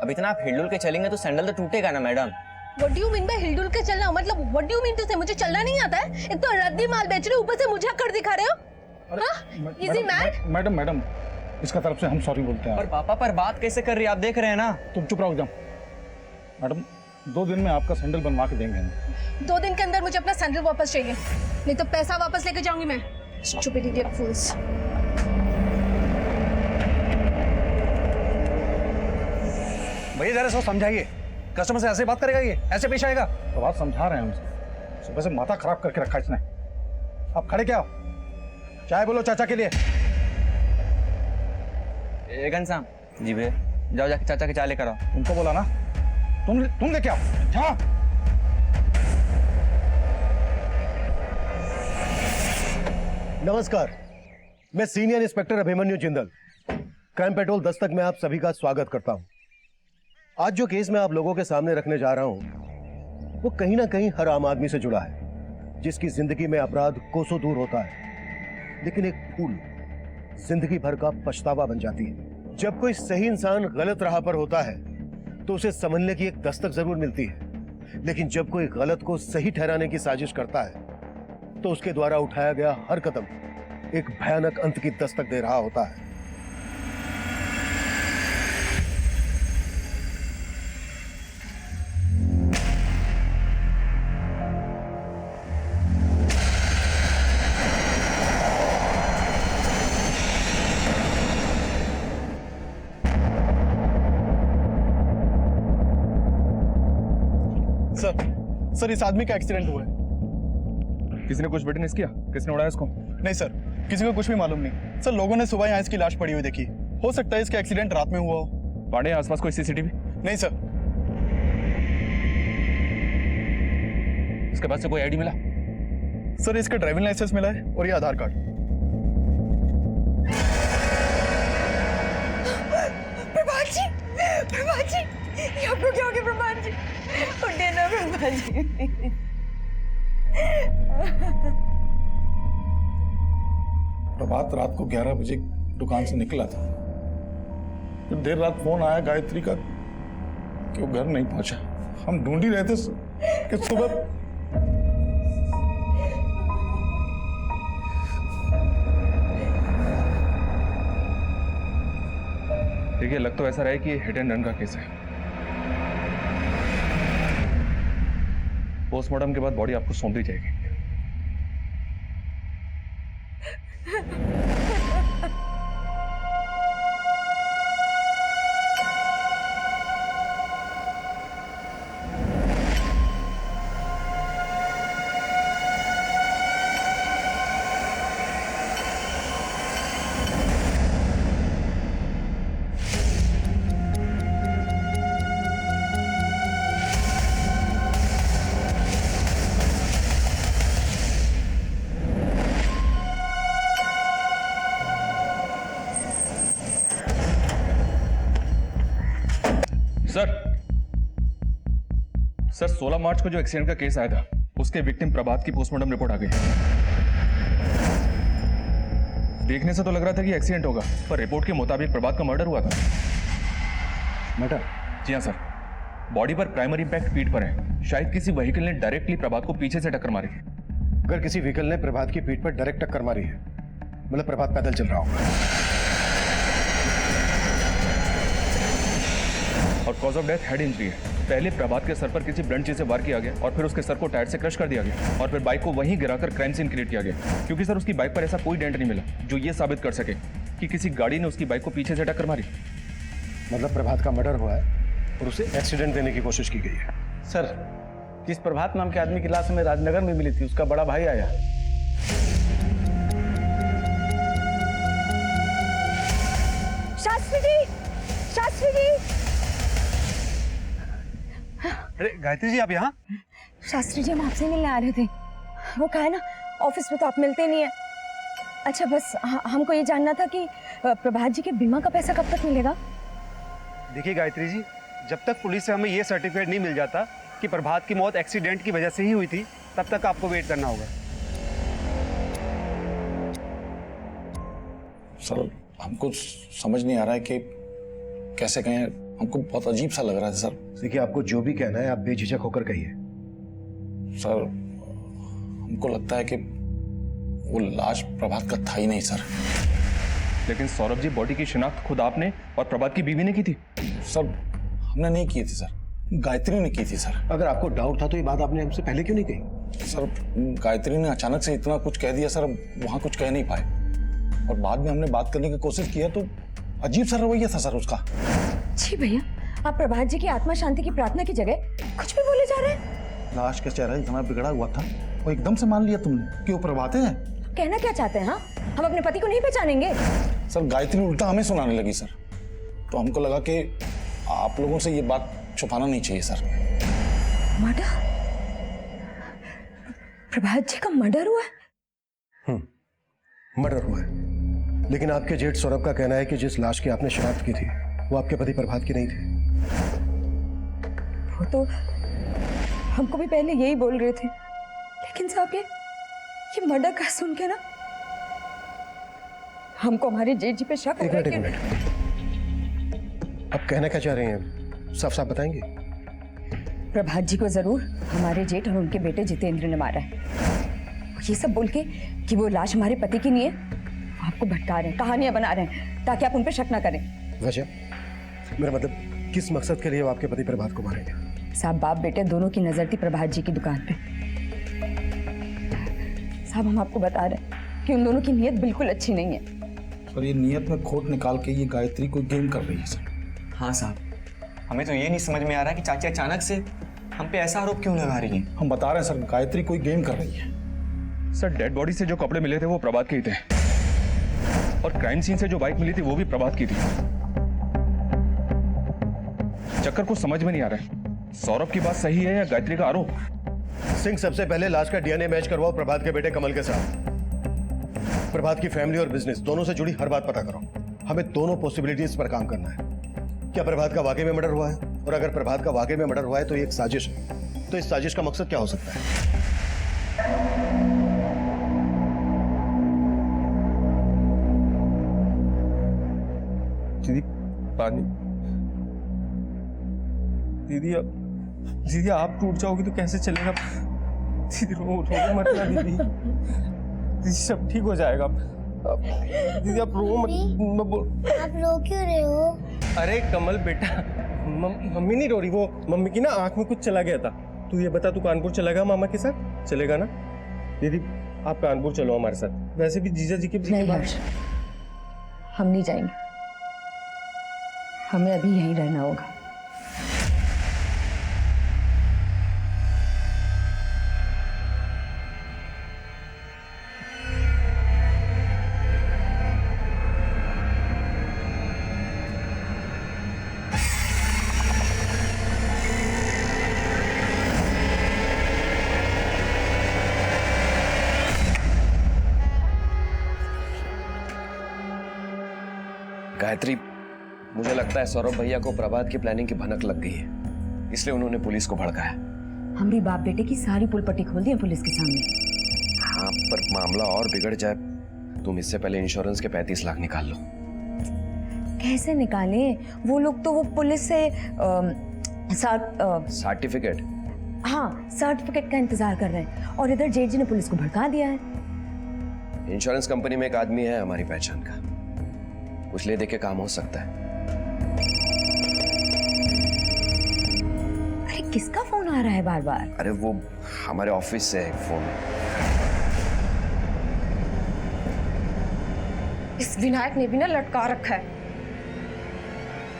अब इतना आप हिलडुल के चलेंगे तो सैंडल तो टूटेगा ना madam. What do you mean by हिलडुल के चलना? मतलब what do you mean to say मुझे चलना नहीं आता है? एक तो रद्दी माल बेच रहे हो, ऊपर से मुझे अकड़ दिखा रहे हो? हाँ? Is he mad? मैडम इसका तरफ से हम सॉरी बोलते हैं। पर पापा पर बात कैसे कर रही है, आप देख रहे हैं ना। तुम चुप रहो एकदम। मैडम 2 दिन में आपका सैंडल बनवा के देंगे। 2 दिन के अंदर मुझे अपना सैंडल वापस चाहिए, नहीं तो पैसा वापस लेके जाऊंगी मैं। Stupid idiot fools. भैया जरा सोच समझाइए, कस्टमर से ऐसे बात करेगा, ये ऐसे पेश आएगा? तो बात समझा रहे हैं उनसे, सुबह से माथा खराब करके रखा इसने। आप खड़े क्या हो? चाय बोलो चाचा के लिए। घनश्याम जी भैया, जाओ जाके चाचा के चाय लेकर आओ। तुमको बोला ना, तुम लेके आओ। हाँ नमस्कार, मैं senior inspector Abhimanyu Jindal, crime petrol Dastak में आप सभी का स्वागत करता हूं। आज जो केस मैं आप लोगों के सामने रखने जा रहा हूं वो कहीं ना कहीं हर आम आदमी से जुड़ा है, जिसकी जिंदगी में अपराध कोसों दूर होता है, लेकिन एक भूल जिंदगी भर का पछतावा बन जाती है। जब कोई सही इंसान गलत राह पर होता है तो उसे समझने की एक दस्तक जरूर मिलती है, लेकिन जब कोई गलत को सही ठहराने की साजिश करता है तो उसके द्वारा उठाया गया हर कदम एक भयानक अंत की दस्तक दे रहा होता है। सर इस आदमी का एक्सीडेंट हुआ है। किसी ने कुछ विटनेस किया? किसने उड़ाया इसको? नहीं सर, किसी को कुछ भी मालूम नहीं। सर लोगों ने सुबह यहाँ इसकी लाश पड़ी हुई देखी। हो सकता है इसका एक्सीडेंट रात में हुआ हो। पांडे आसपास कोई सीसीटीवी? नहीं सर। इसके पास से कोई आईडी मिला? सर इसका ड्राइविंग लाइसेंस मिला है और ये आधार कार्ड। प्रभात जी, ये आपको क्या हो गया प्रभात जी? उठिए ना प्रभात जी। प्रभात रात को 11 बजे दुकान से निकला था, फिर देर रात फोन आया गायत्री का कि वो घर नहीं पहुंचा। हम ढूंढ ही रहे थे कि सुबह देखिए, लग तो ऐसा रहा है कि ये हिट एंड रन का केस है। पोस्टमार्टम के बाद बॉडी आपको सौंप दी जाएगी। सर 16 मार्च को जो एक्सीडेंट का केस आया था उसके विक्टिम प्रभात की पोस्टमार्टम रिपोर्ट आ गई। देखने से तो लग रहा था कि एक्सीडेंट होगा, पर रिपोर्ट के मुताबिक प्रभात का मर्डर हुआ था। मर्डर? जी हाँ सर, बॉडी पर प्राइमरी इंपैक्ट पीठ पर है। शायद किसी व्हीकल ने डायरेक्टली प्रभात को पीछे से टक्कर मारी। अगर किसी व्हीकल ने प्रभात की पीठ पर डायरेक्ट टक्कर मारी है, मतलब प्रभात पैदल चल रहा होगा। और cause of death head injury है। पहले प्रभात के सर पर किसी ब्लंट चीज से वार किया गया और फिर उसके सर को टायर से क्रश कर दिया गया और फिर बाइक को वहीं गिराकर क्राइम सीन क्रिएट किया गया, क्योंकि सर उसकी बाइक पर ऐसा कोई डेंट नहीं मिला जो ये साबित कर सके कि किसी गाड़ी ने उसकी बाइक को पीछे से टक्कर मारी। मतलब प्रभात का मर्डर हुआ है और उसे एक्सीडेंट देने की कोशिश की गई है। सर जिस प्रभात नाम के आदमी की लाश हमें राजनगर में मिली थी, उसका बड़ा भाई आया। शास्त्री जी। अरे गायत्री जी, आप यहाँ? शास्त्री जी, हम आपसे मिलने आ रहे थे। वो कहा है ना, ऑफिस में तो आप मिलते नहीं है। अच्छा बस हमको ये जानना था कि प्रभात जी के बीमा का पैसा कब तक मिलेगा? देखिए गायत्री जी, जब तक पुलिस से हमें ये सर्टिफिकेट नहीं मिल जाता कि प्रभात की मौत एक्सीडेंट की वजह से ही हुई थी, तब तक आपको वेट करना होगा। सर हमको समझ नहीं आ रहा है कि कैसे कहें, हमको बहुत अजीब सा लग रहा है सर। देखिए, आपको जो भी कहना है आप बेझिझक होकर कहिए। सर हमको लगता है कि वो लाश प्रभात का था ही नहीं सर। लेकिन सौरभ जी, बॉडी की शिनाख्त खुद आपने और प्रभात की बीवी ने की थी। सर हमने नहीं की थी सर, गायत्री ने की थी सर। अगर आपको डाउट था तो ये बात आपने हमसे पहले क्यों नहीं कही? सर गायत्री ने अचानक से इतना कुछ कह दिया सर, वहां कुछ कह नहीं पाए और बाद में हमने बात करने की कोशिश किया तो अजीब सा रवैया था सर उसका। जी भैया, आप प्रभात जी की आत्मा शांति की प्रार्थना की जगह कुछ भी बोले जा रहे हैं। लाश का चेहरा इतना बिगड़ा हुआ था और एकदम से मान लिया तुमने कि वो प्रभात है। कहना क्या चाहते हैं? हाँ, हम अपने पति को नहीं पहचानेंगे? सर गायत्री उल्टा हमें सुनाने लगी सर, तो हमको लगा कि आप लोगों से ये बात छुपाना नहीं चाहिए सर। मर्डर? प्रभात जी का मर्डर हुआ है? मर्डर हुआ है, लेकिन आपके जेठ सौरभ का कहना है कि जिस लाश की आपने शिनाख्त की थी वो आपके पति प्रभात की नहीं थी। वो तो हमको भी पहले यही बोल रहे थे, लेकिन साहब ये मर्डर का सुन के ना हमको हमारे जेठ जी पे शक हो रहा है। एक मिनट, अब कहना क्या चाह रहे हैं, साफ साफ बताएंगे? प्रभात जी को जरूर हमारे जेठ और उनके बेटे जितेंद्र ने मारा है। ये सब बोल के कि वो लाश हमारे पति की नहीं है, वो आपको भटका रहे हैं, कहानियां बना रहे हैं ताकि आप उन पर शक ना करें। वजह? मेरा मतलब किस मकसद के लिए वो आपके पति प्रभात को मारेंगे? साहब बाप बेटे दोनों की नजर थी प्रभात जी की दुकान पे। साहब हम आपको बता रहे हैं कि उन दोनों की नीयत बिल्कुल अच्छी नहीं है। सर ये नीयत में खोट निकाल के ये गायत्री कोई गेम कर रही है सर। हाँ साहब, हमें तो ये नहीं समझ में आ रहा कि चाची अचानक से हम पे ऐसा आरोप क्यों लगा रही हैं। हम बता रहे हैं सर, गायत्री कोई गेम कर रही है। सर डेड बॉडी से जो कपड़े मिले थे वो प्रभात के ही थे और क्राइम सीन से जो बाइक मिली थी वो भी प्रभात की थी। चक्कर को समझ में नहीं आ रहा है, सौरभ की बात सही है या गायत्री का आरोप? सिंह, सबसे पहले लाश का डीएनए मैच करवाओ प्रभात के बेटे कमल के साथ। प्रभात की फैमिली और बिजनेस दोनों से जुड़ी हर बात पता करो। हमें दोनों पॉसिबिलिटीज पर काम करना है। क्या प्रभात का वाकई में मर्डर हुआ है? और अगर प्रभात का वाकई में मर्डर हुआ है तो ये एक साजिश है, तो इस साजिश का मकसद क्या हो सकता है? दीदी पानी। दीदी आप टूट जाओगी तो कैसे चलेगा? दीदी रो मत ना दीदी, दीदी सब ठीक हो जाएगा। दीदी आप रो मत। आप रो क्यों रहे हो? अरे कमल बेटा, मम्मी नहीं रो रही, वो मम्मी की ना आंख में कुछ चला गया था। तू ये बता, तू कानपुर चलेगा मामा के साथ? चलेगा ना? दीदी आप कानपुर चलो हमारे साथ। वैसे भी जीजा जी के नहीं हर्ष, हम नहीं जाएंगे, हमें अभी यहीं रहना होगा। गायत्री, मुझे लगता है सौरभ भैया को प्रभात की प्लानिंग की भनक लग गई है, इसलिए उन्होंने पुलिस को भड़काया। हम भी बाप बेटे की सारी पुलपट्टी खोल दी है पुलिस के सामने। हाँ, पर मामला और बिगड़ जाए। तुम इससे पहले इंश्योरेंस के 35 लाख निकाल लो। कैसे निकालें? वो लोग तो वो पुलिस से सर्टिफिकेट? हाँ, सर्टिफिकेट का इंतजार कर रहे हैं और इधर जेठ जी ने पुलिस को भड़का दिया है। इंश्योरेंस कंपनी में एक आदमी है हमारी पहचान का, कुछ ले दे के काम हो सकता है। अरे किसका फोन आ रहा है बार बार? अरे वो हमारे ऑफिस से है फोन। इस विनायक ने भी ना लटका रखा है,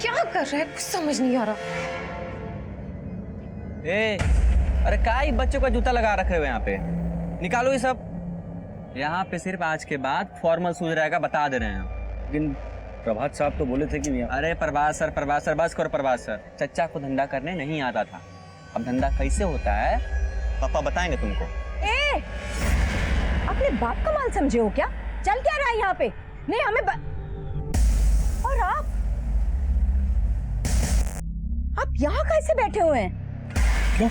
क्या कर रहा है कुछ समझ नहीं आ रहा। अरे काई बच्चों का जूता लगा रखे हुए यहाँ पे, निकालो ये सब। यहाँ पे सिर्फ आज के बाद फॉर्मल सूझ रहेगा, बता दे रहे हैं। लेकिन प्रभात साहब तो बोले थे कि नहीं। अरे प्रभात सर बस करो प्रभात सर। चच्चा को धंधा करने नहीं आता था, अब धंधा कैसे होता है पापा बताएंगे तुमको। अपने बाप का माल समझे हो क्या? चल क्या रहा है यहाँ पे? नहीं हमें और आप यहाँ कैसे बैठे हुए हैं? क्यों?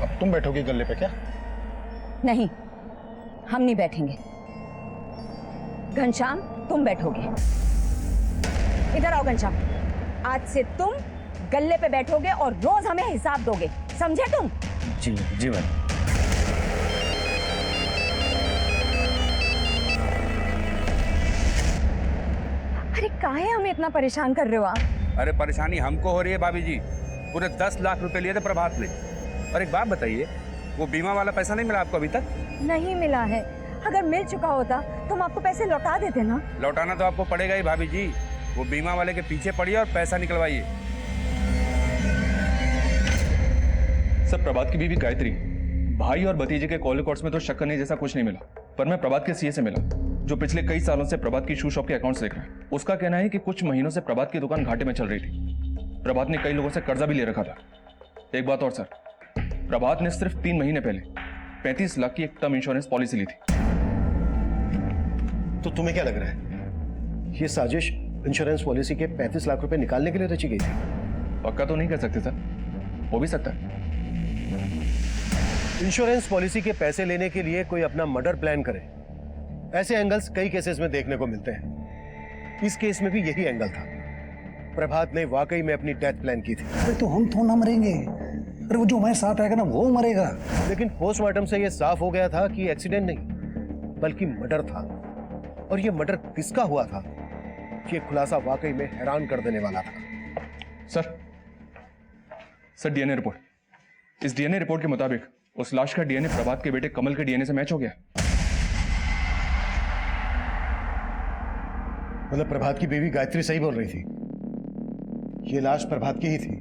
अब तुम बैठोगी गल्ले पे क्या? नहीं, हम नहीं बैठेंगे। घनश्याम तुम बैठोगे। इधर आओ घनश्याम। आज से तुम गल्ले पे बैठोगे और रोज हमें हिसाब दोगे, समझे तुम? जी जी मैम। अरे काहे हमें इतना परेशान कर रहे हो आप? अरे परेशानी हमको हो रही है भाभी जी। पूरे 10 लाख रुपए लिए थे प्रभात ने। और एक बात बताइए, वो बीमा वाला पैसा नहीं मिला आपको अभी तक? नहीं मिला है। अगर मिल चुका होता तो हम आपको पैसे लौटा देते ना। लौटाना तो आपको पड़ेगा ही भाभी जी। वो बीमा वाले के पीछे पड़िए और पैसा निकलवाइए। सर, प्रभात की बीवी गायत्री, भाई और भतीजे के कॉल रिकॉर्ड्स में तो शक करने जैसा कुछ नहीं मिला, पर मैं प्रभात के सीए से मिला जो पिछले कई सालों से प्रभात की शू शॉप के अकाउंट्स देख रहा है। उसका कहना है कि कुछ महीनों से प्रभात की दुकान घाटे में चल रही थी। प्रभात ने कई लोगों से कर्जा भी ले रखा था। एक बात और सर, प्रभात ने सिर्फ 3 महीने पहले 35 लाख की एक टर्म इंश्योरेंस पॉलिसी ली थी। तो तुम्हें क्या लग रहा है, ये साजिश इंश्योरेंस पॉलिसी के 35 लाख रुपए निकालने के लिए रची गई थी? पक्का तो नहीं कर सकते सर, हो भी सकता है। इंश्योरेंस पॉलिसी के पैसे लेने के लिए कोई अपना मर्डर प्लान करे, ऐसे एंगल्स कई केसेस में देखने को मिलते हैं। इस केस में भी यही एंगल था। प्रभात ने वाकई में अपनी डेथ प्लान की थी। अरे तो हम तो ना मरेंगे, अरे वो जो हमारे साथ आएगा ना वो मरेगा। लेकिन पोस्टमार्टम से यह साफ हो गया था कि एक्सीडेंट नहीं बल्कि मर्डर था। और यह मर्डर किसका हुआ था, यह खुलासा वाकई में हैरान कर देने वाला था। Sir DNA report. इस डीएनए रिपोर्ट के मुताबिक उस लाश का डीएनए प्रभात के बेटे कमल के डीएनए से मैच हो गया। मतलब प्रभात की बीवी गायत्री सही बोल रही थी, ये लाश प्रभात की ही थी।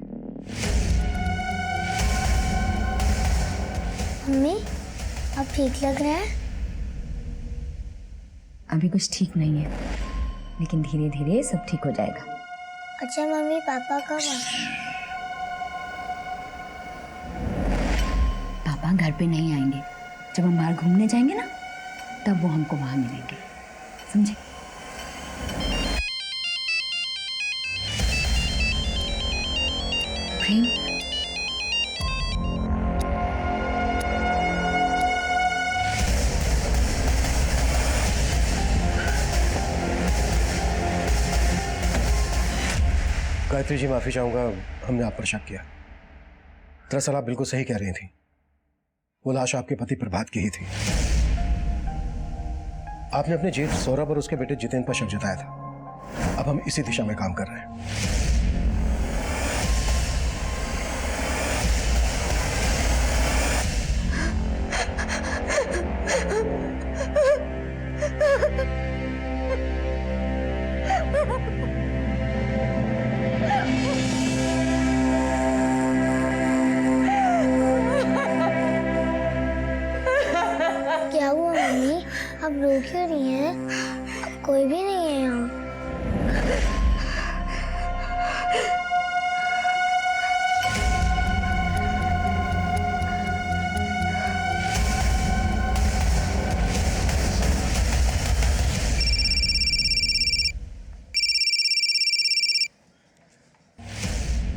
मम्मी, अब ठीक लग रहा है? अभी कुछ ठीक नहीं है, लेकिन धीरे धीरे सब ठीक हो जाएगा। अच्छा मम्मी, पापा कब आए? पापा घर पे नहीं आएंगे। जब हम बाहर घूमने जाएंगे ना, तब वो हमको वहां मिलेंगे, समझे? प्रेम, गायत्री जी, माफी चाहूंगा, हमने आप पर शक किया। दरअसल आप बिल्कुल सही कह रही थी, वो लाश आपके पति प्रभात की ही थी। आपने अपने जेठ सौरभ और उसके बेटे जितेंद्र पर शक जताया था। अब हम इसी दिशा में काम कर रहे हैं। क्या हुआ मम्मी, आप रो क्यों रही हैं? अब कोई भी नहीं है यहाँ।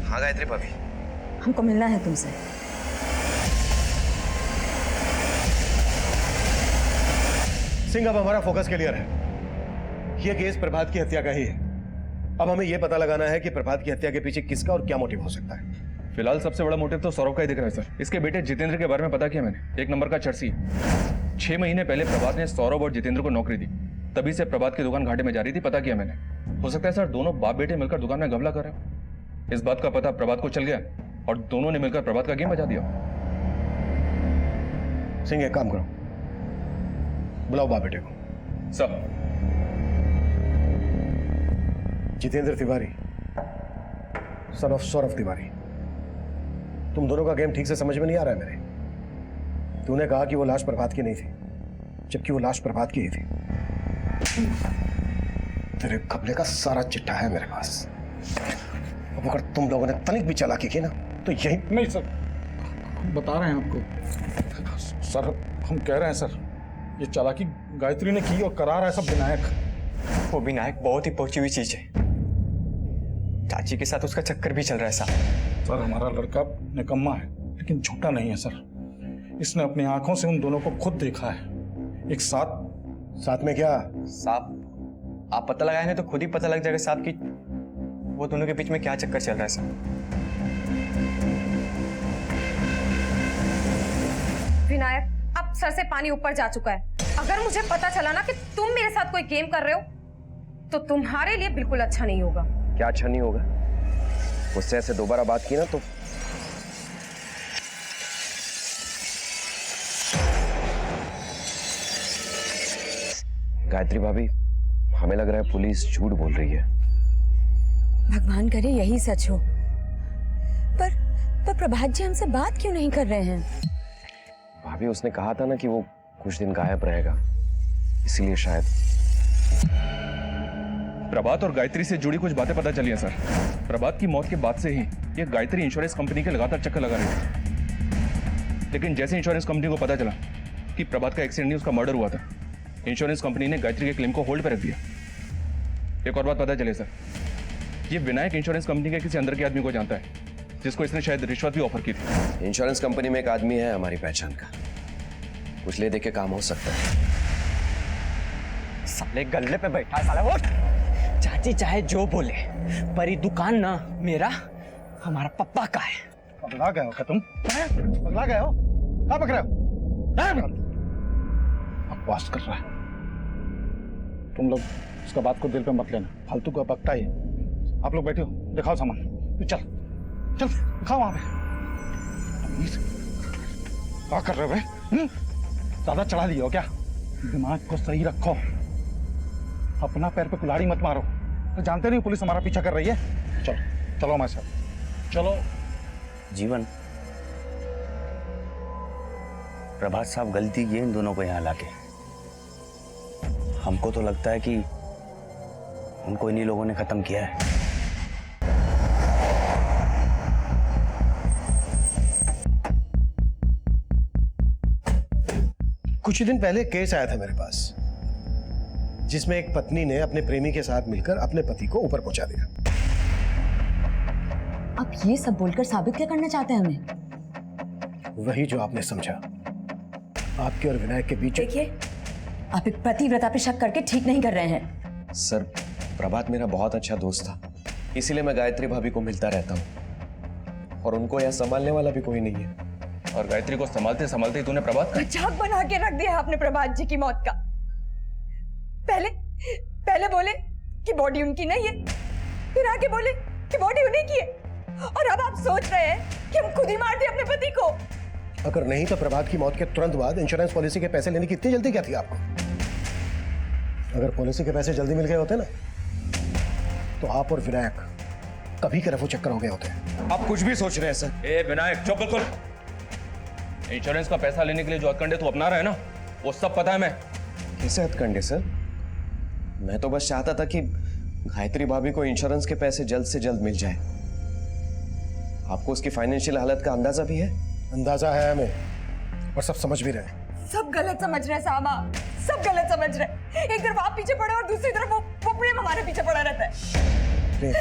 हाँ गायत्री भाभी, हमको मिलना है तुमसे। सिंह, अब हमारा फोकस क्लियर है। यह केस प्रभात की हत्या का ही है। अब हमें यह पता लगाना है कि प्रभात की हत्या के पीछे किसका और क्या मोटिव हो सकता है। फिलहाल सबसे बड़ा मोटिव तो सौरभ का ही दिख रहा है सर। इसके बेटे जितेंद्र के बारे में पता किया मैंने, एक नंबर का चर्सी है। 6 महीने पहले प्रभात ने सौरभ और जितेंद्र को नौकरी दी, तभी से प्रभात की दुकान घाटे में जा रही थी, पता किया मैंने। हो सकता है सर दोनों बाप बेटे मिलकर दुकान में घपला कर रहे हो। इस बात का पता प्रभात को चल गया और दोनों ने मिलकर प्रभात का गेम बजा दिया। सिंह, एक काम करो, बुलाओ बाप बेटे को। सब जितेंद्र तिवारी, सन ऑफ सौरभ तिवारी, तुम दोनों का गेम ठीक से समझ में नहीं आ रहा है मेरे। तूने कहा कि वो लाश प्रभात की नहीं थी, जबकि वो लाश प्रभात की ही थी। तेरे घपले का सारा चिट्ठा है मेरे पास। अब अगर तुम लोगों ने तनिक भी चालाकी की ना, तो यही। नहीं सर, हम बता रहे हैं आपको सर, हम कह रहे हैं सर, ये चालाकी गायत्री ने की और करा रहा है सब विनायक। वो विनायक बहुत ही पहुंची हुई चीज है। चाची के साथ उसका चक्कर भी चल रहा है साहब। सर हमारा लड़का निकम्मा है, लेकिन झूठा नहीं है सर। इसने अपनी आंखों से उन दोनों को खुद देखा है, एक साथ। साथ में क्या? साहब, आप पता लगाएंगे तो खुद ही पता लग जाएगा साहब की वो दोनों के बीच में क्या चक्कर चल रहा है सर? विनायक, अब सर से पानी ऊपर जा चुका है। अगर मुझे पता चला ना कि तुम मेरे साथ कोई गेम कर रहे हो तो तुम्हारे लिए बिल्कुल अच्छा नहीं होगा। क्या अच्छा नहीं होगा? उससे ऐसे दोबारा बात की ना तो गायत्री भाभी, हमें लग रहा है पुलिस झूठ बोल रही है। भगवान करे यही सच हो। पर प्रभात जी हमसे बात क्यों नहीं कर रहे हैं? भाभी, उसने कहा था ना कि वो कुछ दिन गायब रहेगा, इसीलिए शायद। प्रभात और गायत्री से जुड़ी कुछ बातें पता चली हैं सर। प्रभात की मौत के बाद से ही ये गायत्री इंश्योरेंस कंपनी के लगातार चक्कर लगा रही थी, लेकिन जैसे इंश्योरेंस कंपनी को पता चला कि प्रभात का एक्सीडेंट नहीं उसका मर्डर हुआ था, इंश्योरेंस कंपनी ने गायत्री के क्लेम को होल्ड पर रख दिया। एक और बात पता चले सर, ये विनायक इंश्योरेंस कंपनी के किसी अंदर के आदमी को जानता है, जिसको इसने शायद रिश्वत भी ऑफर की थी। इंश्योरेंस कंपनी में एक आदमी है हमारी पहचान का, कुछ ले दे के काम हो सकता है। साले गल्ले पे बैठा है साला वो। चाची चाहे जो बोले, पर ये दुकान ना मेरा हमारा पप्पा का है। पगला गए हो क्या तुम? पगला गए हो? क्या पकड़ रहे हो? बकवास कर रहा है। तुम लोग उसका बात को दिल पे मत लेना, फालतू का बकता ही। आप लोग बैठे हो, दिखाओ सामान। चल चल दिखाओ वहां पे। क्या कर रहे हो भाई? ज्यादा चढ़ा दिए हो क्या? दिमाग को सही रखो, अपना पैर पे कुल्हाड़ी मत मारो। तो जानते नहीं पुलिस हमारा पीछा कर रही है। चलो चलो हमारे साथ चलो। जीवन, प्रभात साहब गलती की इन दोनों को यहाँ लाके। हमको तो लगता है कि उनको इन्हीं लोगों ने खत्म किया है। कुछ दिन पहले केस आया था मेरे पास, जिसमें एक पत्नी ने अपने प्रेमी के साथ मिलकर अपने पति को ऊपर पहुंचा दिया। आप ये सब बोलकर साबित क्या करना चाहते हैं हमें? वही जो आपने समझा, आपके और विनायक के बीच। देखिए, आप एक पतिव्रता पे शक करके ठीक नहीं कर रहे हैं। सर, प्रभात मेरा बहुत अच्छा दोस्त था, इसीलिए मैं गायत्री भाभी को मिलता रहता हूँ, और उनको यहाँ संभालने वाला भी कोई नहीं है। और गायत्री को संभालते संभालते ही तूने प्रभात मजाक बना के रख दिया आपने प्रभात जी की मौत का। पहले बोले कि बॉडी उनकी नहीं है, फिर आके बोले कि बॉडी उन्हीं की है, और अब आप सोच रहे हैं कि हम खुद ही मार दिए अपने पति को। अगर नहीं तो प्रभात की मौत के तुरंत बाद इंश्योरेंस पॉलिसी के पैसे लेने की इतनी जल्दी क्या थी आपको? अगर पॉलिसी के पैसे जल्दी मिल गए होते ना, तो आप और विनायक कभी के रफू चक्कर हो गए होते। आप कुछ भी सोच रहे हैं सर। ए विनायक, चुप बिल्कुल। इंश्योरेंस का पैसा लेने के लिए जो हथकंडे तू अपना रहा है ना, वो सब पता है मैं। कैसे हथकंडे सर? मैं तो बस चाहता था कि गायत्री भाभी को इंश्योरेंस के पैसे जल्द से जल्द मिल जाए। आपको उसकी फाइनेंशियल हालत का अंदाजा भी है? अंदाजा है हमें, और सब समझ भी रहे हैं। सब गलत समझ रहे हैं साहब, आप सब गलत समझ रहे हैं। एक तरफ आप पीछे पड़े और दूसरी तरफ वो प्रेम हमारे पीछे पड़ा रहता है। प्रेम?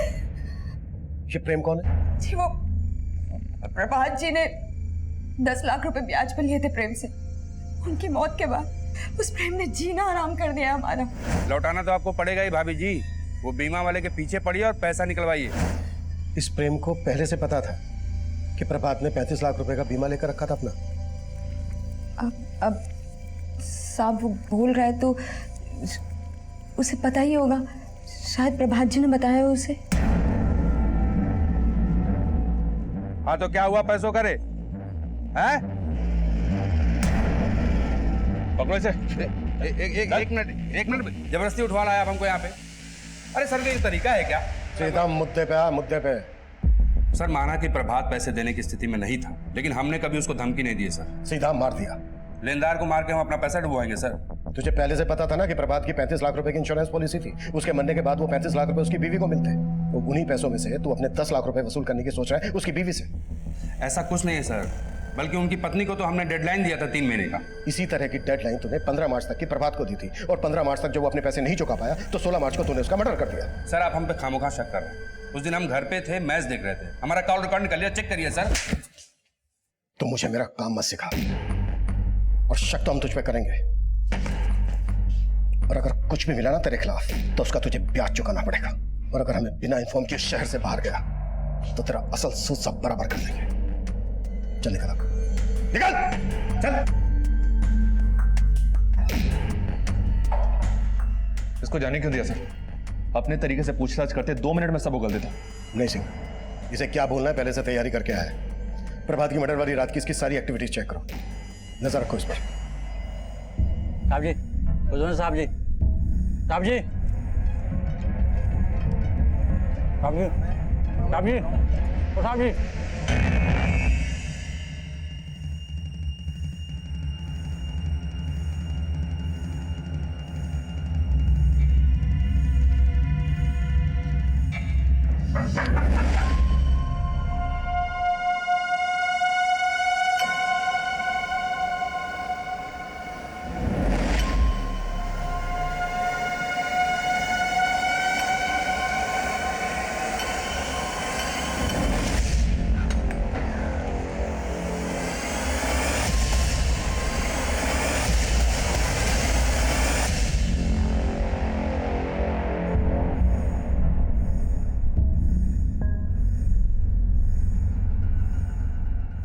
ये प्रेम कौन है? जी वो प्रभात जी ने 10 लाख रुपए ब्याज पर लिए थे प्रेम से। उनकी मौत के बाद उस प्रेम ने जीना आराम कर दिया हमारा। लौटाना तो आपको पड़ेगा ही भाभी जी। वो बीमा वाले के पीछे पड़िए और पैसा निकलवाइए। इस प्रेम को पहले से पता था कि प्रभात ने 35 लाख रुपए का बीमा लेकर रखा था अपना। अब साहब वो बोल रहा है तो उसे पता ही होगा। शायद प्रभात जी ने बताया उसे। हाँ तो क्या हुआ पैसों करे? हैं? पकड़ो इसे। एक मिनट, जबरदस्ती उठवा लाया आप हमको यहाँ पे। अरे सर, ये तरीका है क्या? सीधा मुद्दे पे आ, मुद्दे पे। सर, माना कि प्रभात पैसे देने की स्थिति में नहीं था, लेकिन हमने कभी उसको धमकी नहीं दी सर। सीधा मार दिया। लेनदार को मार के हम अपना पैसा डुबवाएंगे सर। तुझे पहले से पता था ना कि प्रभात की 35 लाख रुपए की इंश्योरेंस पॉलिसी थी। उसके मरने के बाद वो 35 लाख रुपए उसकी बीवी को मिलते हैं। तो उन्हीं पैसों में से तू अपने 10 लाख रुपए वसूल करने की सोच रहा है उसकी बीवी से। ऐसा कुछ नहीं है सर, बल्कि उनकी पत्नी को तो हमने डेडलाइन दिया था 3 महीने का। इसी तरह की डेडलाइन तूने 15 मार्च तक की प्रभात को दी थी, और 15 मार्च तक जब वो अपने पैसे नहीं चुका पाया तो 16 मार्च को तूने उसका मर्डर कर दिया। सर, आप हम पे खामोखा शक कर रहे हैं। उस दिन हम घर पे थे, मैच देख रहे थे। हमारा कॉल रिकॉर्ड निकल लिया, चेक करिए सर। तो मुझे मेरा काम मत सिखा, और शक तो हम तुझ पे करेंगे। और अगर कुछ भी मिला ना तेरे खिलाफ तो उसका तुझे ब्याज चुकाना पड़ेगा। और अगर हमें बिना इन्फॉर्म के शहर से बाहर गया तो तेरा असल सूद सब बराबर कर देंगे। चल निकल, निकल चल। इसको जाने क्यों दिया सर? अपने तरीके से पूछताछ करते 2 मिनट में सब उगल देता। नहीं सिंह, इसे क्या बोलना है पहले से तैयारी करके आया है। प्रभात की मर्डर वाली रात की इसकी सारी एक्टिविटीज चेक करो, नजर रखो इस पर। साहब जी, साहब जी, साहब जी, साहब जी, साहब जी, साहब जी।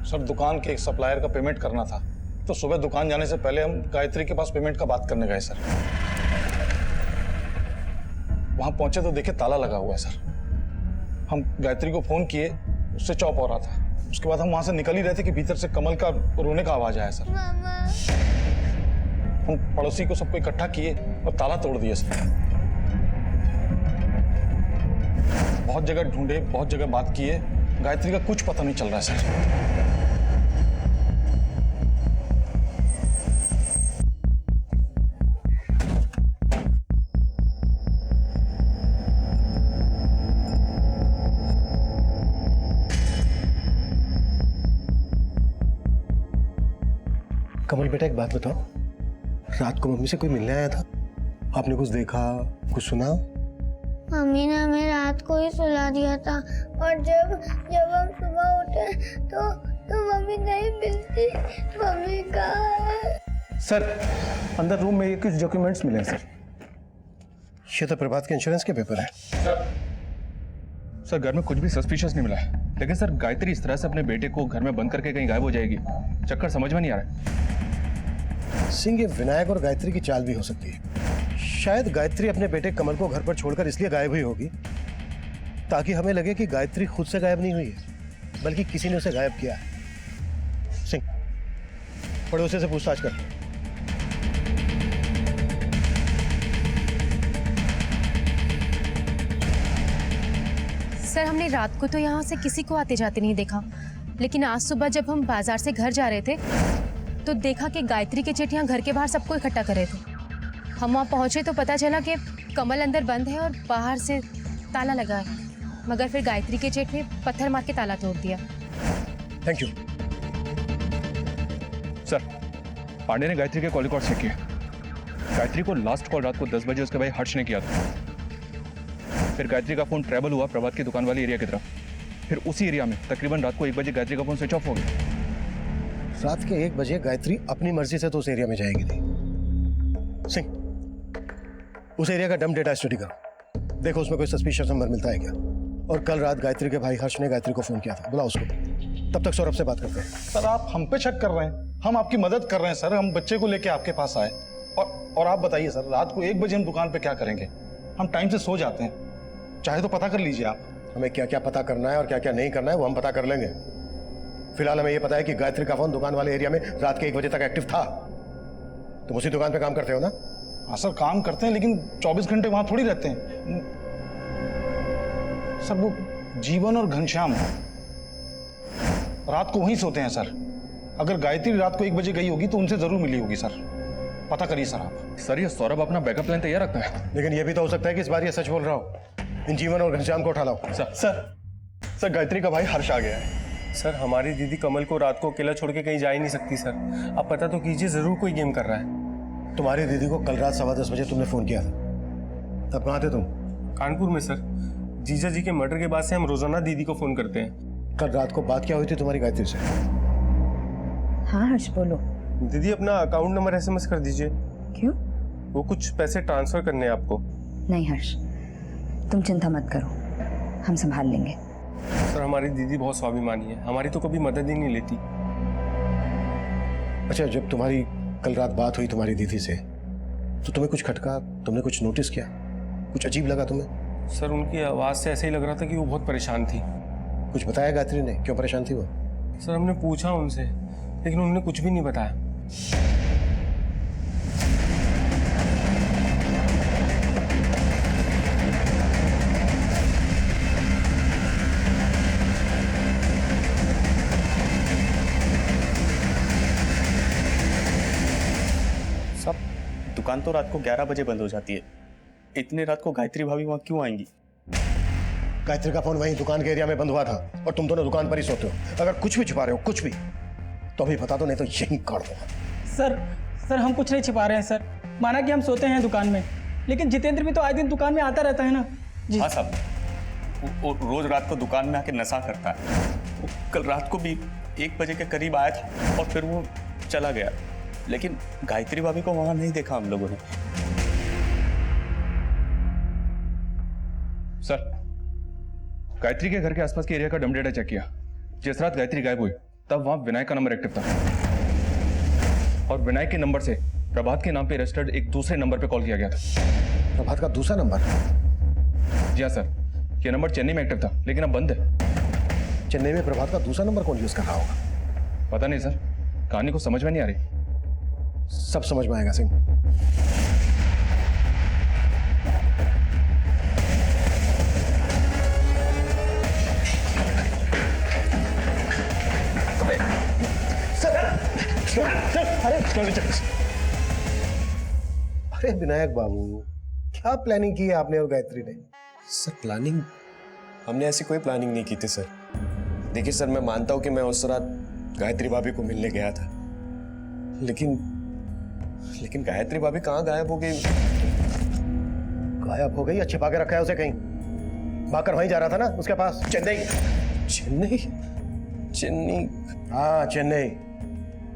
सर दुकान के एक सप्लायर का पेमेंट करना था, तो सुबह दुकान जाने से पहले हम गायत्री के पास पेमेंट का बात करने गए सर। वहां पहुंचे तो देखे ताला लगा हुआ है सर। हम गायत्री को फोन किए, उससे चौप हो रहा था। उसके बाद हम वहां से निकल ही रहे थे कि भीतर से कमल का रोने का आवाज आया सर। हम पड़ोसी को सबको इकट्ठा किए और ताला तोड़ दिए सर। बहुत जगह ढूंढे, बहुत जगह बात किए, गायत्री का कुछ पता नहीं चल रहा है सर। कमल बेटा एक बात बताओ, रात को मम्मी से कोई मिलने आया था? आपने कुछ देखा, कुछ सुना? मम्मी ने हमें रात को ही सुला दिया था और जब हम सुबह उठे तो मम्मी नहीं मिलती। मम्मी कहाँ है? सर अंदर रूम में ये कुछ डॉक्यूमेंट्स मिले हैं सर। ये तो प्रभात के इंश्योरेंस के पेपर है। सर घर में कुछ भी सस्पिशियस नहीं मिला है, लेकिन सर गायत्री इस तरह से अपने बेटे को घर में बंद करके कहीं गायब हो जाएगी, चक्कर समझ में नहीं आ रहा है। सिंह, ये विनायक और गायत्री की चाल भी हो सकती है। शायद गायत्री अपने बेटे कमल को घर पर छोड़कर इसलिए गायब हुई होगी ताकि हमें लगे कि गायत्री खुद से गायब नहीं हुई है, बल्कि किसी ने उसे गायब किया है। सिंह, पड़ोसी से पूछताछ कर। सर हमने रात को तो यहाँ से किसी को आते जाते नहीं देखा, लेकिन आज सुबह जब हम बाजार से घर जा रहे थे तो देखा कि गायत्री के जेठ यहाँ घर के बाहर सबको इकट्ठा कर रहे थे। हम वहाँ पहुँचे तो पता चला कि कमल अंदर बंद है और बाहर से ताला लगा है, मगर फिर गायत्री के जेठ ने पत्थर मार के ताला तोड़ दिया। Thank you sir. पांडे ने गायत्री के कॉल रिकॉर्ड चेक किया। गायत्री को लास्ट कॉल रात को 10 बजे उसके भाई हर्ष ने किया था। फिर गायत्री का फोन ट्रैवल हुआ प्रभात की दुकान वाली एरिया की तरफ। फिर उसी एरिया में तकरीबन रात को 1 बजे गायत्री का फोन स्विच ऑफ हो गया। रात के 1 बजे गायत्री अपनी मर्जी से तो उस एरिया में जाएगी नहीं। सिंह, उस एरिया का डंप डेटा स्टडी करो, देखो उसमें कोई सस्पिशियस नंबर मिलता है क्या। और कल रात गायत्री के भाई हर्ष ने गायत्री को फोन किया था, बुलाओ उसको। तब तक सौरभ से बात करते हैं। सर आप हम पे शक कर रहे हैं, हम आपकी मदद कर रहे हैं सर। हम बच्चे को लेके आपके पास आए और आप बताइए सर, रात को 1 बजे हम दुकान पे क्या करेंगे? हम टाइम से सो जाते हैं, चाहे तो पता कर लीजिए आप। हमें क्या क्या पता करना है और क्या क्या नहीं करना है वो हम पता कर लेंगे। फिलहाल हमें ये पता है कि गायत्री का फोन दुकान वाले एरिया में रात के 1 बजे तक एक्टिव था। तुम उसी दुकान पे काम करते हो ना? हाँ सर काम करते हैं, लेकिन 24 घंटे वहां थोड़ी रहते हैं सर। वो जीवन और घनश्याम रात को वहीं सोते हैं सर। अगर गायत्री रात को 1 बजे गई होगी तो उनसे जरूर मिली होगी सर, पता करिए सर आप। सर ये सौरभ अपना बैकअप प्लान तैयार रखता है, लेकिन ये भी तो हो सकता है कि इस बार ये सच बोल रहा हो। इन जीवन और घनश्याम को उठा लाओ। सर गायत्री का भाई हर्ष आ गया है। सर हमारी दीदी कमल को रात को अकेला छोड़ के कहीं जा ही नहीं सकती सर। आप पता तो कीजिए, जरूर कोई गेम कर रहा है। तुम्हारी दीदी को कल रात 10:15 बजे तुमने फोन किया था, तब कहाँ थे तुम? कानपुर में सर। जीजा जी के मर्डर के बाद से हम रोजाना दीदी को फोन करते हैं। कल रात को बात क्या हुई थी तुम्हारी गायत्री से? हाँ हर्ष बोलो। दीदी अपना अकाउंट नंबर SMS कर दीजिए। क्यों? वो कुछ पैसे ट्रांसफर करने हैं आपको। नहीं हर्ष, तुम चिंता मत करो, हम संभाल लेंगे। सर हमारी दीदी बहुत स्वाभिमानी है, हमारी तो कभी मदद ही नहीं लेती। अच्छा, जब तुम्हारी कल रात बात हुई तुम्हारी दीदी से, तो तुम्हें कुछ खटका, तुमने कुछ नोटिस किया, कुछ अजीब लगा तुम्हें? सर उनकी आवाज़ से ऐसे ही लग रहा था कि वो बहुत परेशान थी। कुछ बताया गायत्री ने, क्यों परेशान थी वो? सर हमने पूछा उनसे, लेकिन उन्होंने कुछ भी नहीं बताया। सब दुकान तो रात को 11 बजे बंद हो जाती है, इतनी रात को गायत्री भाभी वहां क्यों आएंगी? गायत्री का फोन वहीं दुकान के एरिया में बंद हुआ था और तुम दोनों दुकान पर ही सोते हो। अगर कुछ भी छिपा रहे हो, कुछ भी, तो अभी बता दो, नहीं तो यहीं काट दूंगा। सर हम कुछ नहीं छिपा रहे हैं सर। माना कि हम सोते हैं दुकान में, लेकिन जितेंद्र भी तो आए दिन दुकान में आता रहता है ना जी। हाँ साहब, वो रोज रात को दुकान में आके नशा करता है। वो कल रात को भी 1 बजे के करीब आया था और फिर वो चला गया, लेकिन गायत्री भाभी को वहां नहीं देखा हम लोगों ने। सर, गायत्री के घर के आसपास के एरिया का डम डेटा चेक किया। जिस रात गायत्री गायब हुई तब वहां विनय का नंबर एक्टिव था, और विनय के नंबर से प्रभात के नाम पे रजिस्टर्ड एक दूसरे नंबर पे कॉल किया गया था। प्रभात का दूसरा नंबर? जी हाँ सर, यह नंबर चेन्नई में एक्टिव था, लेकिन अब बंद है। चेन्नई में प्रभात का दूसरा नंबर कौन यूज कर रहा होगा? पता नहीं सर, कहानी को समझ में नहीं आ रही। सब समझ में आएगा सिंह। अरे विनायक बाबू, क्या प्लानिंग की है आपने और गायत्री ने? Sir planning? हमने ऐसी कोई प्लानिंग नहीं की थी सर। देखिए सर, मैं मानता हूं कि मैं उस रात गायत्री भाभी को मिलने गया था, लेकिन गायत्री भाभी कहाँ गायब हो गई? गायब हो गई या छिपा के रखा है उसे कहीं? भागकर वहीं जा रहा था ना उसके पास, चेन्नई। चेन्नई? चेन्नई? हाँ चेन्नई,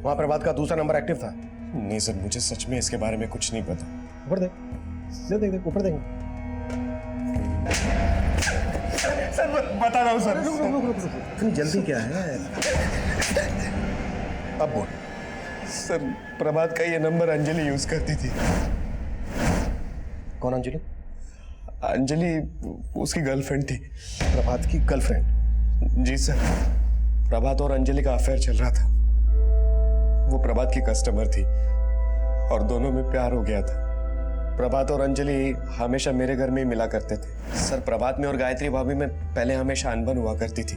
वहां प्रभात का दूसरा नंबर एक्टिव था। नहीं सर, मुझे सच में इसके बारे में कुछ नहीं पता। ऊपर देख, देख ऊपर देंगे। सर बता रहा हूँ सर। इतनी जल्दी क्या है? अब बोल। सर प्रभात का ये नंबर अंजलि यूज करती थी। कौन अंजलि? अंजलि उसकी गर्लफ्रेंड थी। प्रभात की गर्लफ्रेंड? जी सर, प्रभात और अंजलि का अफेयर चल रहा था। वो प्रभात की कस्टमर थी और दोनों में प्यार हो गया था। प्रभात और अंजलि हमेशा मेरे घर में ही मिला करते थे। सर प्रभात में और गायत्री भाभी में पहले हमेशा अनबन हुआ करती थी।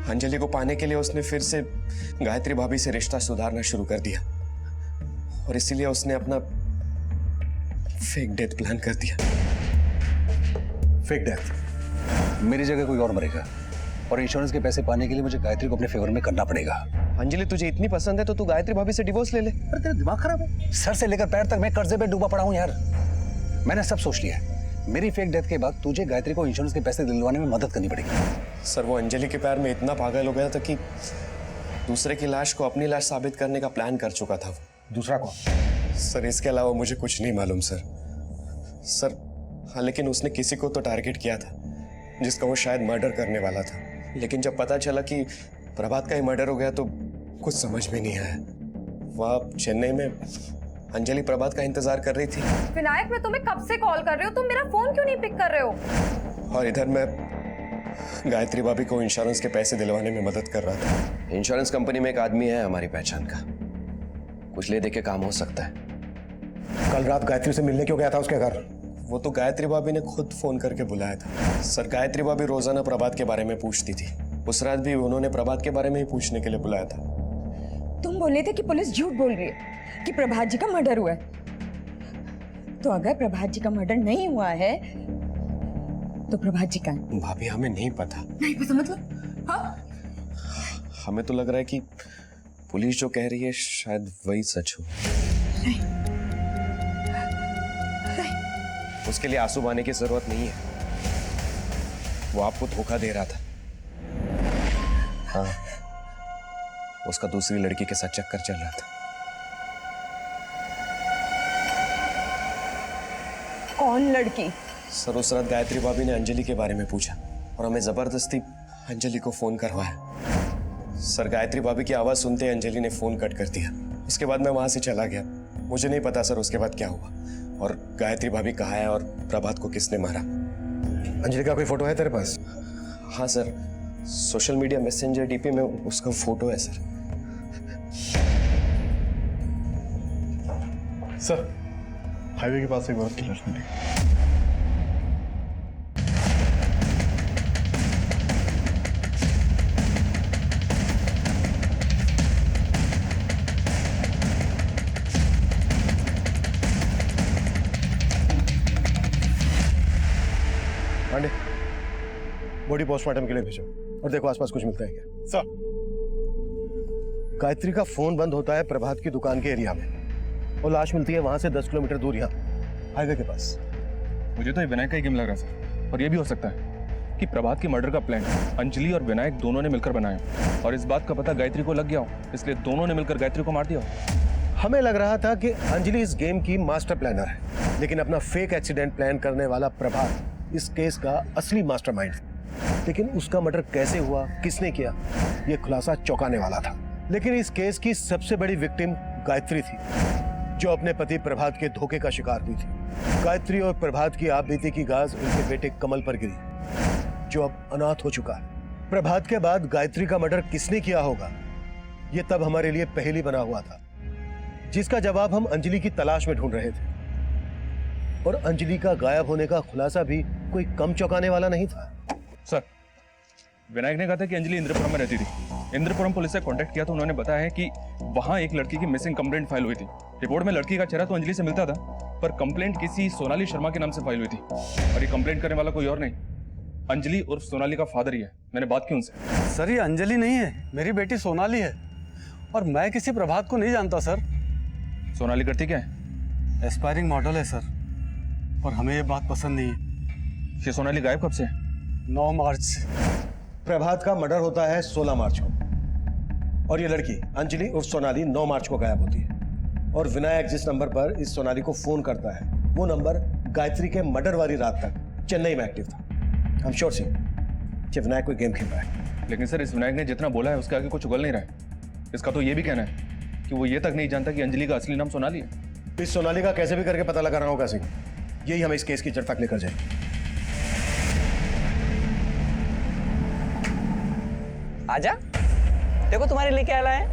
अंजलि को पाने के लिए उसने फिर से गायत्री भाभी से रिश्ता सुधारना शुरू कर दिया, और इसीलिए उसने अपना फेक डेथ प्लान कर दिया। Fake death? मेरी जगह कोई और मरेगा, और इंश्योरेंस के पैसे पाने के लिए मुझे गायत्री को अपने फेवर में करना पड़ेगा। अंजलि तुझे इतनी पसंद है तो तू गायत्री भाभी से डिवोर्स ले ले। अरे तेरा दिमाग खराब है? सर से लेकर पैर तक मैं कर्जे पे डूबा पड़ा हूं यार। मैंने सब सोच लिया है। मेरी फेक डेथ के बाद तुझे गायत्री को इंश्योरेंस के पैसे दिलवाने में मदद करनी पड़ेगी। सर वो अंजलि के प्यार में इतना पागल हो गया था कि दूसरे की लाश को अपनी लाश साबित करने का प्लान कर चुका था वो। दूसरा कौन? सर इसके अलावा मुझे कुछ नहीं मालूम सर। हाँ, लेकिन उसने किसी को तो टारगेट किया था जिसका वो शायद मर्डर करने वाला था, लेकिन जब पता चला कि प्रभात का ही मर्डर हो गया तो कुछ समझ में नहीं आया। वहाँ चेन्नई में अंजलि प्रभात का इंतजार कर रही थी। विनायक, मैं तुम्हें कब से कॉल कर रही हूँ, तुम मेरा फोन क्यों नहीं पिक कर रहे हो? और इधर मैं गायत्री भाभी को इंश्योरेंस के पैसे दिलवाने में मदद कर रहा था। इंश्योरेंस कंपनी में एक आदमी है हमारी पहचान का, कुछ ले दे के काम हो सकता है। कल रात गायत्री से मिलने क्यों गया था उसके घर? वो तो गायत्री भाभी ने खुद फोन करके बुलाया था। सर गायत्री भाभी रोजाना प्रभात के बारे में पूछती थी। उस रात भी उन्होंने प्रभात के बारे में ही पूछने के लिए बुलाया था। तुम बोले थे कि पुलिस झूठ बोल रही है कि प्रभात जी का मर्डर हुआ है। तो अगर प्रभात जी का मर्डर नहीं हुआ है तो प्रभात जी का? भाभी हमें नहीं पता। नहीं पता मतलब? हाँ? हमें तो लग रहा है कि पुलिस जो कह रही है शायद वही सच हो। उसके लिए आंसू बहाने की जरूरत नहीं है, वो आपको धोखा दे रहा था। हाँ, उसका दूसरी लड़की के साथ चक्कर चल रहा था। कौन लड़की? सर उस रात गायत्री भाभी ने अंजलि के बारे में पूछा और हमें जबरदस्ती अंजलि को फोन करवाया। सर गायत्री भाभी की आवाज सुनते ही अंजलि ने फोन कट कर दिया। उसके बाद मैं वहां से चला गया। मुझे नहीं पता सर उसके बाद क्या हुआ और गायत्री भाभी कहाँ है और प्रभात को किसने मारा। अंजलि का कोई फोटो है तेरे पास? हाँ sir, social media messenger DP में उसका फोटो है सर। सर हाईवे के पास एक औरत की लाश मिली। पांडे, बॉडी पोस्टमार्टम के लिए भेजो और देखो आसपास कुछ मिलता है क्या। सर गायत्री का फोन बंद होता है प्रभात की दुकान के एरिया में और लाश मिलती है वहां से 10 किलोमीटर दूर यहाँ हाईवे के पास। मुझे तो ये विनायक का ही गेम लग रहा है और ये भी हो सकता है कि प्रभात की मर्डर का प्लान अंजलि और विनायक दोनों ने मिलकर बनाया और इस बात का पता गायत्री को लग गया हो, इसलिए दोनों ने मिलकर गायत्री को मार दिया हो। हमें लग रहा था कि अंजलि इस गेम की मास्टर प्लानर है, लेकिन अपना फेक एक्सीडेंट प्लान करने वाला प्रभात इस केस का असली मास्टरमाइंड है। लेकिन उसका मर्डर कैसे हुआ, किसने किया, यह खुलासा चौंकाने वाला था। लेकिन इस केस की सबसे बड़ी विक्टिम गायत्री थी, जो अपने पति प्रभात के धोखे का शिकार हुई थी। गायत्री और प्रभात की आप बीती की गाज उनके बेटे कमल पर गिरी, जो अब अनाथ हो चुका है। प्रभात के बाद गायत्री का मर्डर किसने किया होगा, यह तब हमारे लिए पहेली बना हुआ था, जिसका जवाब हम अंजलि की तलाश में ढूंढ रहे थे। और अंजलि का गायब होने का खुलासा भी कोई कम चौंकाने वाला नहीं था। सर विनायक ने कहा था कि अंजलि इंद्रपुरम में रहती थी। इंद्रपुरम पुलिस से कांटेक्ट किया तो उन्होंने बताया है कि वहां एक लड़की की मिसिंग कंप्लेंट फाइल हुई थी। रिपोर्ट में लड़की का चेहरा तो अंजलि से मिलता था, पर कंप्लेंट किसी सोनाली शर्मा के नाम से फाइल हुई थी और ये कंप्लेंट करने वाला कोई और नहीं, अंजलि उर्फ सोनाली का फादर ही है। मैंने बात की उनसे। सर ये अंजलि नहीं है, मेरी बेटी सोनाली है और मैं किसी प्रभात को नहीं जानता सर। सोनाली करती क्या है? एस्पायरिंग मॉडल है सर, और हमें ये बात पसंद नहीं है। ये सोनाली गायब कब से? 9 मार्च। प्रभात का मर्डर होता है 16 मार्च को और ये लड़की अंजलि उर्फ सोनाली 9 मार्च को गायब होती है। और विनायक जिस नंबर पर इस सोनाली को फोन करता है, वो नंबर गायत्री के मर्डर वाली रात तक चेन्नई में एक्टिव था। हम श्योर सिंह कि विनायक कोई गेम खेल रहा है। लेकिन सर इस विनायक ने जितना बोला है उसके आगे कुछ उगल नहीं रहा है। इसका तो ये भी कहना है कि वो ये तक नहीं जानता कि अंजलि का असली नाम सोनाली है। इस सोनाली का कैसे भी करके पता लगा रहा होगा सिंह, यही हमें इस केस की जड़ तक लेकर जाएगी। आजा, देखो तुम्हारे लिए क्या लाए हैं।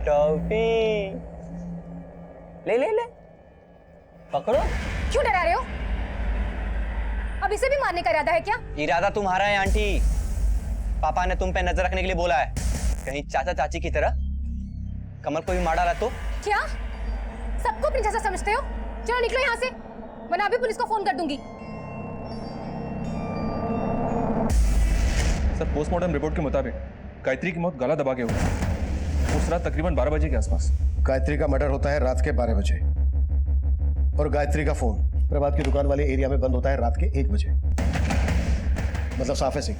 टॉफी ले ले ले, पकड़ो। क्यों डरा रहे हो? अब इसे भी मारने का इरादा है क्या? इरादा तुम्हारा है आंटी, पापा ने तुम पे नजर रखने के लिए बोला है, कहीं चाचा चाची की तरह कमल को भी मार डाला तो। क्या सबको अपनी जैसा समझते हो? चलो निकलो यहाँ से, वरना अभी पुलिस को फोन कर दूंगी। सर पोस्टमार्टम रिपोर्ट के मुताबिक गायत्री की मौत गला दबा के हुई उस रात तकरीबन 12 बजे के आसपास। गायत्री का मर्डर होता है रात के 12 बजे और गायत्री का फोन प्रभात की दुकान वाले एरिया में बंद होता है रात के 1 बजे। मतलब साफ है सिंह,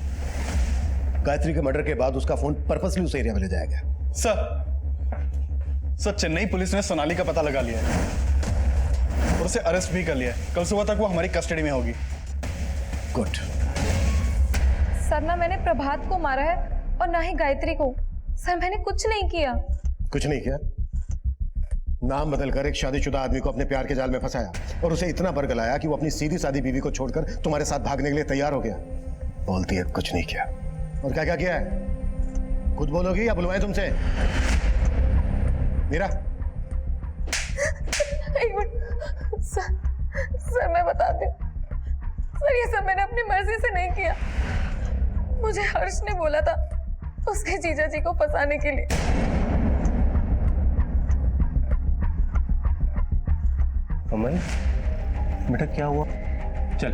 गायत्री के मर्डर के बाद उसका फोन पर्पसली उस एरिया में ले जाया गया। सर चेन्नई पुलिस ने सोनाली का पता लगा लिया है और उसे अरेस्ट भी कर लिया है। कल सुबह तक वो हमारी कस्टडी में होगी। गुड। सर ना मैंने प्रभात को मारा है और ना ही गायत्री को। सर मैंने कुछ नहीं किया। कुछ नहीं किया? नाम बदलकर एक शादीशुदा आदमी को अपने प्यार के जाल में फंसाया और उसे इतना बरगलाया कि वो अपनी सीधी सादी बीवी को छोड़कर तुम्हारे साथ भागने के लिए तैयार हो गया। बोलती है कुछ नहीं किया, और क्या क्या किया है? खुद बोलोगी या बुलवाएं तुमसे? मीरा। एक मिनट सर मैं बताती हूँ। सर ये सब मैंने अपनी मर्जी से नहीं किया, मुझे हर्ष ने बोला था उसके जीजा जी को फंसाने के लिए। कमल बेटा क्या हुआ? चल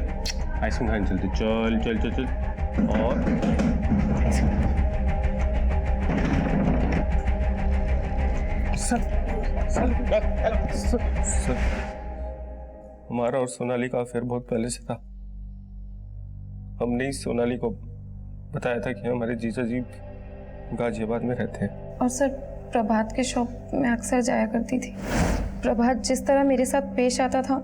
आइसक्रीम खाने चलते। चल चल चल चल। और सर हमारा और सोनाली का अफेयर बहुत पहले से था। हमने इस सोनाली को बताया था कि हमारे जीजा जी गाजियाबाद में रहते हैं। और सर प्रभात के शॉप में अक्सर जाया करती थी। प्रभात जिस तरह मेरे साथ पेश आता था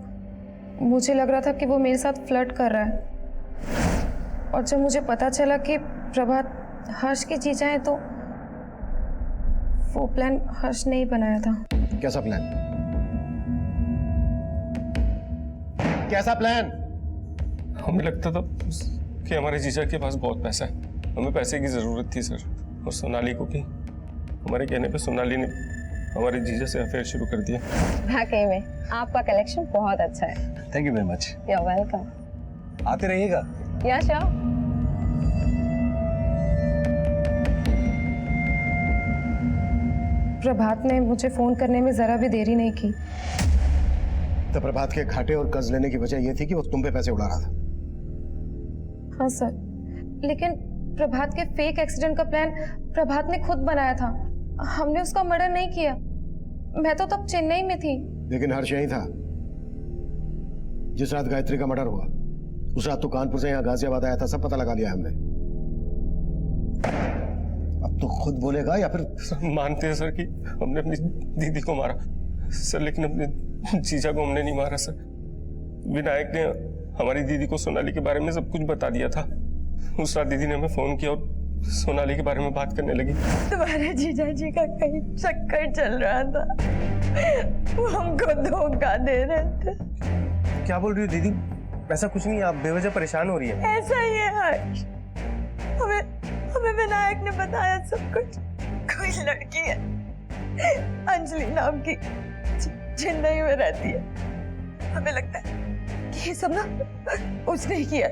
मुझे लग रहा था कि वो मेरे साथ फ्लर्ट कर रहा है, और जब मुझे पता चला कि प्रभात हर्ष की जीजा है तो वो प्लान हर्ष ने ही बनाया था। कैसा प्लान? कैसा प्लान? हमें लगता था कि हमारे जीजा के पास बहुत पैसा है, हमें पैसे की जरूरत थी सर, और सोनाली को भी। हमारे कहने पे सोनाली ने हमारे जीजा से अफेयर शुरू कर दिया। वाकई में आपका कलेक्शन बहुत अच्छा है। Thank you very much. You welcome. आते रहिएगा। या श्योर। प्रभात ने मुझे फोन करने में जरा भी देरी नहीं की। तो प्रभात के घाटे और कर्ज लेने की वजह यह थी कि वो तुम पे पैसे उड़ा रहा था। हाँ सर, लेकिन प्रभात के फेक एक्सीडेंट का प्लान प्रभात ने खुद बनाया था। हमने उसका मर्डर नहीं किया। मैं तो तब चेन्नई में थी। लेकिन हर्ष यही था। जिस रात गायत्री का मर्डर हुआ उस रात तो कानपुर से यहाँ गाजियाबाद आया था, सब पता लगा लिया हमने। अब तो खुद बोलेगा या फिर? मानते हैं सर कि हमने अपनी दीदी को मारा सर, लेकिन अपने जीजा को हमने नहीं मारा सर। विनायक ने हमारी दीदी को सोनाली के बारे में सब कुछ बता दिया था। उस रात दीदी ने हमें फोन किया और सोनाली के बारे में बात करने लगी। तुम्हारे जीजा जी का कहीं चक्कर चल रहा था, वो हमको धोखा दे रहे थे। क्या बोल रही हो दीदी? ऐसा कुछ नहीं, आप बेवजह परेशान हो रही है। ऐसा ही है हर्ष, हमें विनायक ने बताया सब कुछ। कोई लड़की है अंजलि नाम की, चेन्नई में रहती है। हमें लगता है कि ये सब ना उसने ही किया।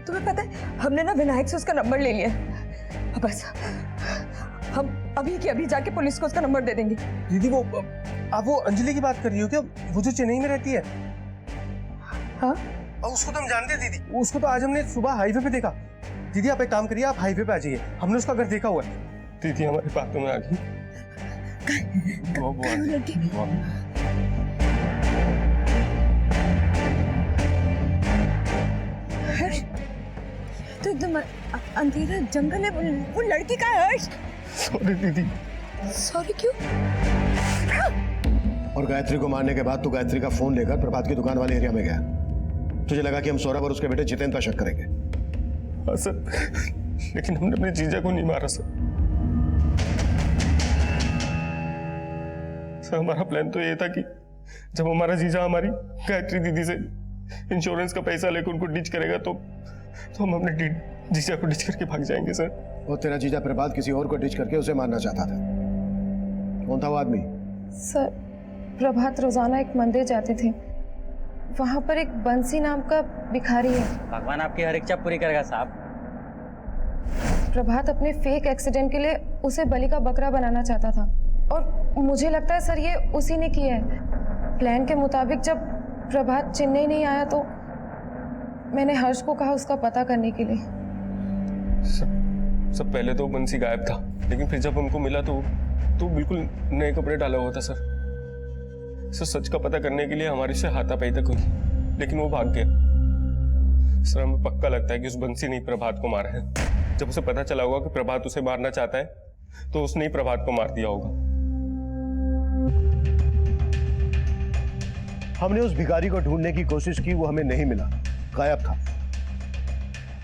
तुम्हें पता है, हमने ना विनायक से उसका नंबर ले लिया। अब बस हम अभी के अभी जाके पुलिस को उसका नंबर दे देंगे। दीदी वो आप वो अंजलि की बात कर रही हो क्या? वो जो चेन्नई में रहती है? हाँ, और उसको तो हम जानते हैं दीदी। उसको तो आज हमने सुबह हाईवे पे देखा। दीदी आप एक काम करिए, आप हाईवे पे आ जाइए, हमने उसका घर देखा हुआ है। दीदी हमारी बातों में आ गई। हर्ष, तो एकदम अंधेरा जंगल है, वो लड़की का है। हर्ष सॉरी दीदी। सॉरी क्यों? और गायत्री को मारने के बाद तू गायत्री का फोन लेकर प्रभात की दुकान वाले एरिया में गया। तुझे लगा कि हम सौरभ और उसके बेटे जितेंद्र पर शक करेंगे। हाँ सर, लेकिन हमने अपने जीजा को नहीं मारा सर। सर हमारा प्लान तो ये था कि जब हमारा जीजा हमारी गायत्री दीदी से इंश्योरेंस का पैसा लेकर उनको डिच करेगा तो हम अपने जीजा को डिच करके भाग जाएंगे सर। और तेरा जीजा प्रभात किसी और को डिच करके उसे मारना चाहता था। कौन था वो आदमी? सर प्रभात रोजाना एक मंदिर जाते थे, वहां पर एक बंसी नाम का भिखारी है। भगवान आपकी हर इच्छा पूरी करेगा साहब। प्रभात अपने फेक एक्सीडेंट के लिए उसे बलि का बकरा बनाना चाहता था, और मुझे लगता है सर ये उसी ने किया है। प्लान के मुताबिक जब प्रभात चेन्नई नहीं आया तो मैंने हर्ष को कहा उसका पता करने के लिए। सब पहले तो बंसी गायब था, लेकिन फिर जब हमको मिला तो बिल्कुल नए कपड़े डाला हुआ था सर। सच का पता करने के लिए हमारे से हाथापाई तक हुई, लेकिन वो भाग गया। सर हमें पक्का लगता है कि उस बंसी ने प्रभात को मारा है। जब उसे पता चला होगा कि प्रभात उसे मारना चाहता है तो उसने ही प्रभात को मार दिया होगा। हमने उस भिखारी को ढूंढने की कोशिश की, वो हमें नहीं मिला, गायब था।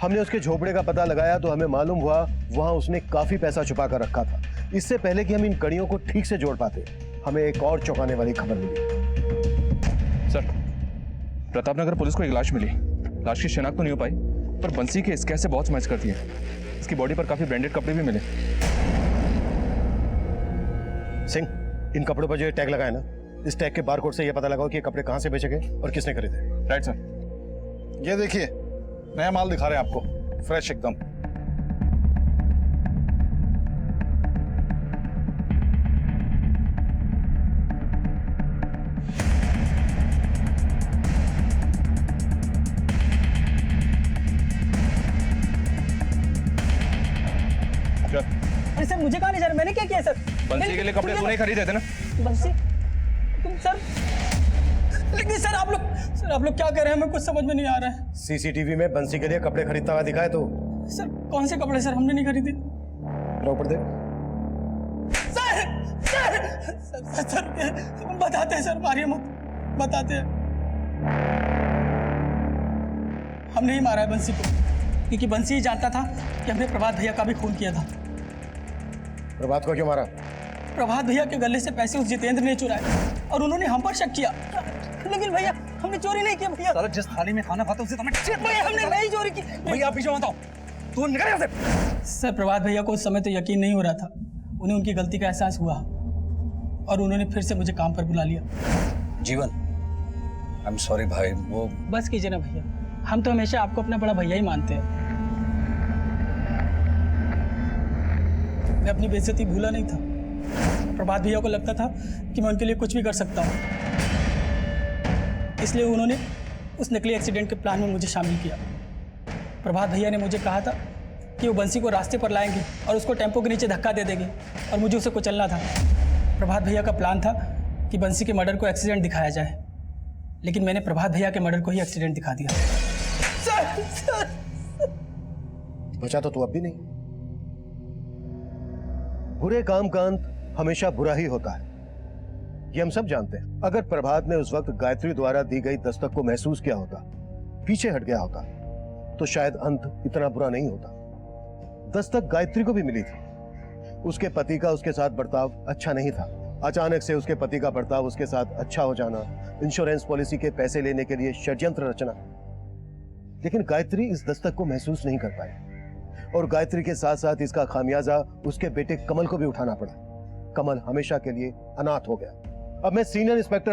हमने उसके झोपड़े का पता लगाया तो हमें मालूम हुआ वहां उसने काफी पैसा छुपा कर रखा था। इससे पहले कि हम इन कड़ियों को ठीक से जोड़ पाते, हमें एक और चौंकाने वाली खबर मिली। सर प्रतापनगर पुलिस को एक लाश मिली। लाश की शिनाख्त तो नहीं हो पाई, पर बंसी के स्केच से बहुत मैच करती है। इसकी बॉडी पर काफी ब्रांडेड कपड़े भी मिले। सिंह, इन कपड़ों पर जो टैग लगा है ना, इस टैग के बारकोड से यह पता लगाओ कि ये कपड़े कहां से बेचे गए और किसने खरीदे। Right sir. ये देखिए नया माल दिखा रहे हैं आपको, फ्रेश एकदम। अरे सर मुझे कहाँ ले जा रहे? मैंने क्या किया सर? बंसी के लिए कपड़े तूने ही खरीदे थे ना? बंसी? तुम सर, लेकिन सर आप लोग क्या कर रहे हैं? हमें कुछ समझ में नहीं आ रहा है। सीसीटीवी में बंसी के लिए कपड़े खरीदता हुआ दिखा है तो? सर कौन से कपड़े सर? हमने नहीं खरीदे। ऊपर दे। सर बताते हैं सर, मारिए मत। बताते हैं। हम नहीं मारा है बंसी को, क्योंकि बंसी ही जानता था कि हमने प्रभात भैया का भी खून किया था। प्रभात को क्यों मारा? प्रभात भैया के गले से पैसे उस जितेंद्र ने चुराए और उन्होंने हम पर शक किया। लेकिन भैया हमने चोरी नहीं किया भैया। साला जिस थाली में खाना खाता उसे तो भैया हमने नहीं चोरी की। भैया आप पीछे मत आओ, तू निकल यहाँ से। सर प्रभात भैया को उस समय तो यकीन नहीं हो रहा था, उन्हें उनकी गलती का एहसास हुआ और उन्होंने फिर से मुझे काम पर बुला लिया। जीवन, आई एम सॉरी भाई, वो बस कीजिए ना भैया, हम तो हमेशा आपको अपना बड़ा भैया ही मानते हैं। मैं अपनी बेइज्जती भूला नहीं था। प्रभात भैया को लगता था कि मैं उनके लिए कुछ भी कर सकता हूँ, इसलिए उन्होंने उस नकली एक्सीडेंट के प्लान में मुझे शामिल किया। प्रभात भैया ने मुझे कहा था कि वो बंसी को रास्ते पर लाएंगे और उसको टेम्पो के नीचे धक्का दे देंगे और मुझे उसे कुचलना था। प्रभात भैया का प्लान था कि बंसी के मर्डर को एक्सीडेंट दिखाया जाए, लेकिन मैंने प्रभात भैया के मर्डर को ही एक्सीडेंट दिखा दिया। सर बचा तो तू अब भी नहीं। बुरे काम का अंत हमेशा बुरा ही होता है, ये हम सब जानते हैं। अगर प्रभात ने उस वक्त गायत्री द्वारा दी गई दस्तक को महसूस किया होता, पीछे हट गया होता, तो शायद अंत इतना बुरा नहीं होता। दस्तक गायत्री को भी मिली थी, उसके पति का उसके साथ बर्ताव अच्छा नहीं था। अचानक से उसके पति का बर्ताव उसके साथ अच्छा हो जाना, इंश्योरेंस पॉलिसी के पैसे लेने के लिए षड्यंत्र रचना। लेकिन गायत्री इस दस्तक को महसूस नहीं कर पाई और गायत्री के साथ साथ इसका खामियाजा उसके बेटे कमल को भी उठाना पड़ा। कमल हमेशा के लिए अनाथ हो गया। अब मैं सीनियर इंस्पेक्टर